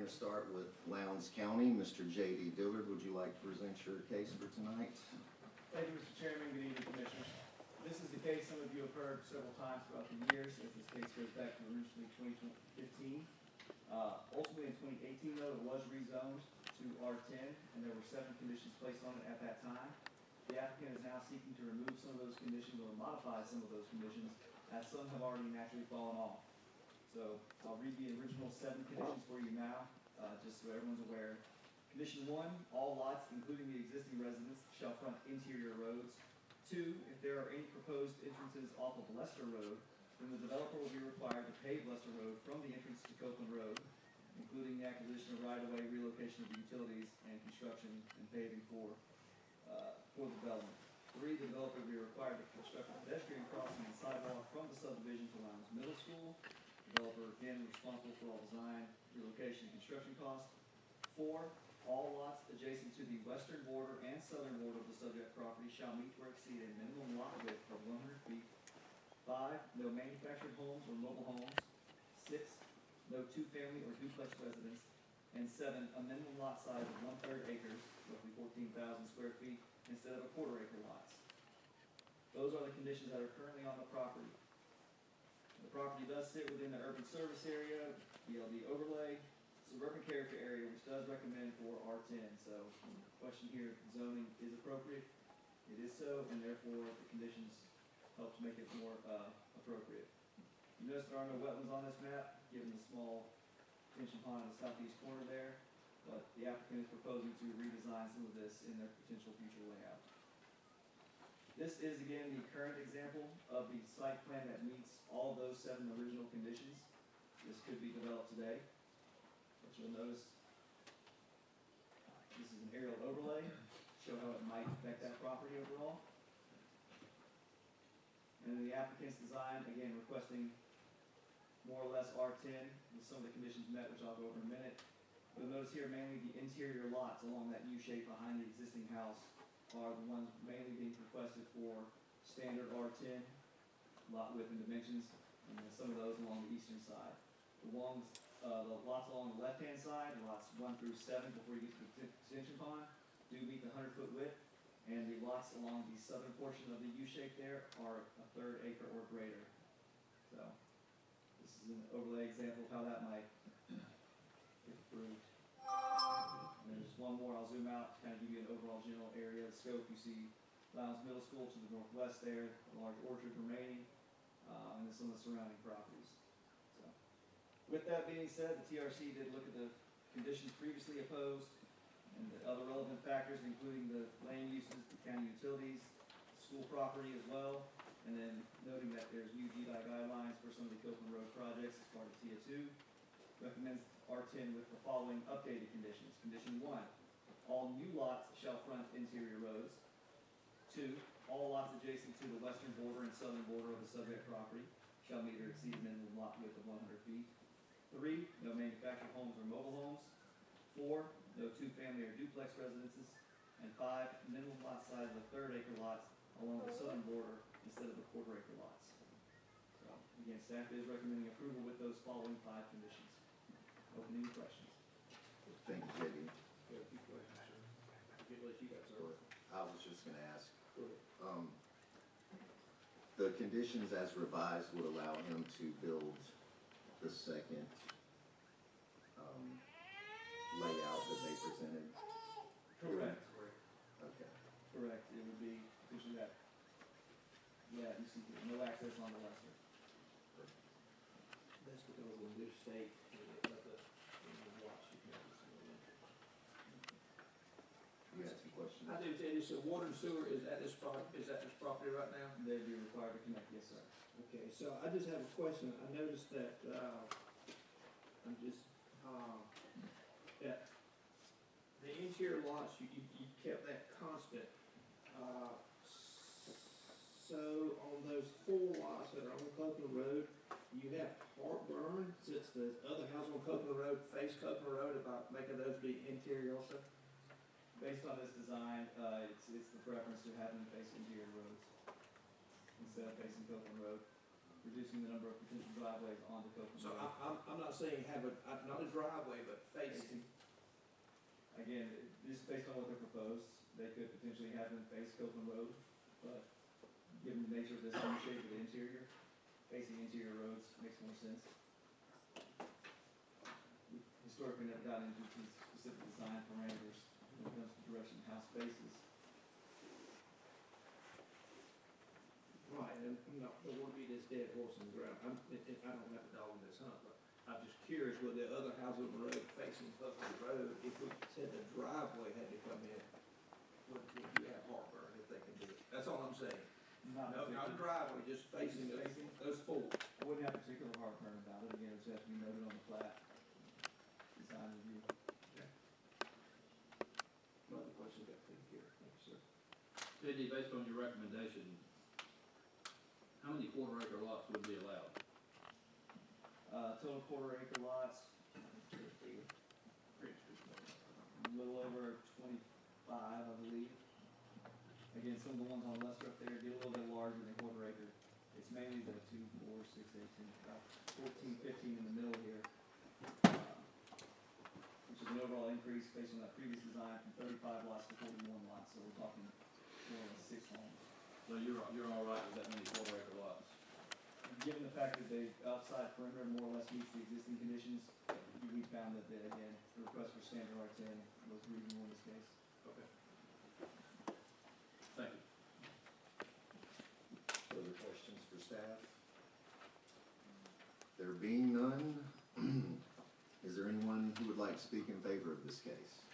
going to start with Lowndes County. Mr. J.D. Dillard, would you like to present your case for tonight? Thank you, Mr. Chairman. Good evening, Commissioners. This is the case some of you have heard several times throughout the years, as this case goes back to originally 2015. Ultimately, in 2018, though, it was rezoned to R-10, and there were 7 conditions placed on it at that time. The applicant is now seeking to remove some of those conditions or modify some of those conditions, as some have already naturally fallen off. So I'll read the original 7 conditions for you now, just so everyone's aware. Condition 1, all lots, including the existing residence, shall front interior roads. 2, if there are any proposed entrances off of Lester Road, then the developer will be required to pave Lester Road from the entrance to Copeland Road, including the acquisition of right-of-way, relocation of the utilities, and construction and paving for the development. 3, the developer will be required to construct a pedestrian crossing and sidewalk from the subdivision to Lowndes Middle School. Developer, again, responsible for all design, relocation, and construction costs. 4, all lots adjacent to the western border and southern border of the subject property shall meet or exceed a minimum lot width of 100 feet. 5, no manufactured homes or mobile homes. 6, no two-family or duplex residence. And 7, a minimum lot size of 1/3 acres, roughly 14,000 square feet, instead of a quarter-acre lots. Those are the conditions that are currently on the property. The property does sit within the urban service area, BLD overlay, suburban character area, which does recommend for R-10. So the question here, if zoning is appropriate, it is so, and therefore the conditions help to make it more appropriate. You notice there are no wetlands on this map, given the small retention pond in the southeast corner there, but the applicant is proposing to redesign some of this in their potential future layout. This is, again, the current example of the site plan that meets all of those 7 original conditions. This could be developed today. But you'll notice this is an aerial overlay, show how it might affect that property overall. And then the applicant's design, again, requesting more or less R-10 with some of the conditions met, which I'll go over in a minute. You'll notice here mainly the interior lots along that U shape behind the existing house are the ones mainly being requested for standard R-10 lot width and dimensions, and then some of those along the eastern side. The lots along the left-hand side, lots 1 through 7 before you get to the extension pond, do meet the 100-foot width, and the lots along the southern portion of the U shape there are a 1/3 acre or greater. So this is an overlay example of how that might get approved. And then just one more, I'll zoom out to kind of give you an overall general area of scope. You see Lowndes Middle School to the northwest there, a large orchard remaining, and then some of the surrounding properties. So, with that being said, the TRC did look at the conditions previously opposed and the other relevant factors, including the land uses, the county utilities, school property as well, and then noting that there's new DDI guidelines for some of the Copeland Road projects as part of TIA 2. Recommends R-10 with the following updated conditions. Condition 1, all new lots shall front interior roads. 2, all lots adjacent to the western border and southern border of the subject property shall meet or exceed minimum lot width of 100 feet. 3, no manufactured homes or mobile homes. 4, no two-family or duplex residences. And 5, minimum lot size of 1/3 acre lots along the southern border instead of the quarter-acre lots. So, again, staff is recommending approval with those following 5 conditions. Open any questions? Thank you, J.D. Yeah, a few questions, sir. Get what you got, sir. I was just going to ask, Go ahead. the conditions as revised would allow him to build the second layout that they presented? Correct. Okay. Correct. It would be potentially that. Yeah, you see, no access on the Lester. That's because of the new state, let the watch you can. You had some questions? I do tell you, so water and sewer is at this property right now? They'd be required to connect, yes, sir. Okay, so I just have a question. I noticed that, that the interior lots, you kept that constant. So on those 4 lots that are on Copeland Road, you have heartburn since the other house on Copeland Road face Copeland Road about making those be interior also? Based on this design, it's the preference to have them face interior roads instead of facing Copeland Road. reducing the number of potential driveways onto Copeland So Road. I'm not saying have not a driveway, but facing. Again, this is based on what they're proposed, they could potentially have them face Copeland Road, but given the nature of this shape of the interior, facing interior roads makes more sense. We've historically never gotten into these specific design parameters when it comes to direction of house faces. Right, and no, there won't be this dead horse in the ground. I don't have a dog in this hunt, but I'm just curious, with the other houses on the road facing Copeland Road, if we said the driveway had to come in, would you have heartburn if they can do it? That's all I'm saying. No, not the driveway, just facing those four. I wouldn't have particular heartburn about it, again, it just has to be noted on the plat. Design review. My other question got taken care of. Thank you, sir. JD, based on your recommendation, how many quarter acre lots would be allowed? Total quarter acre lots, a little over 25, I believe. Again, some of the ones on the left up there get a little bit larger than quarter acre. It's mainly the 2, 4, 6, 18, about 14, 15 in the middle here. Which is an overall increase based on that previous design from 35 lots to 41 lots, so we're talking more or less 6 homes. So you're all right with that many quarter acre lots? Given the fact that the outside perimeter more or less meets the existing conditions, we found that, again, the request for standard R-10 was reasonable in this case. Okay. Thank you. Further questions for staff? There being none, is there anyone who would like to speak in favor of this case?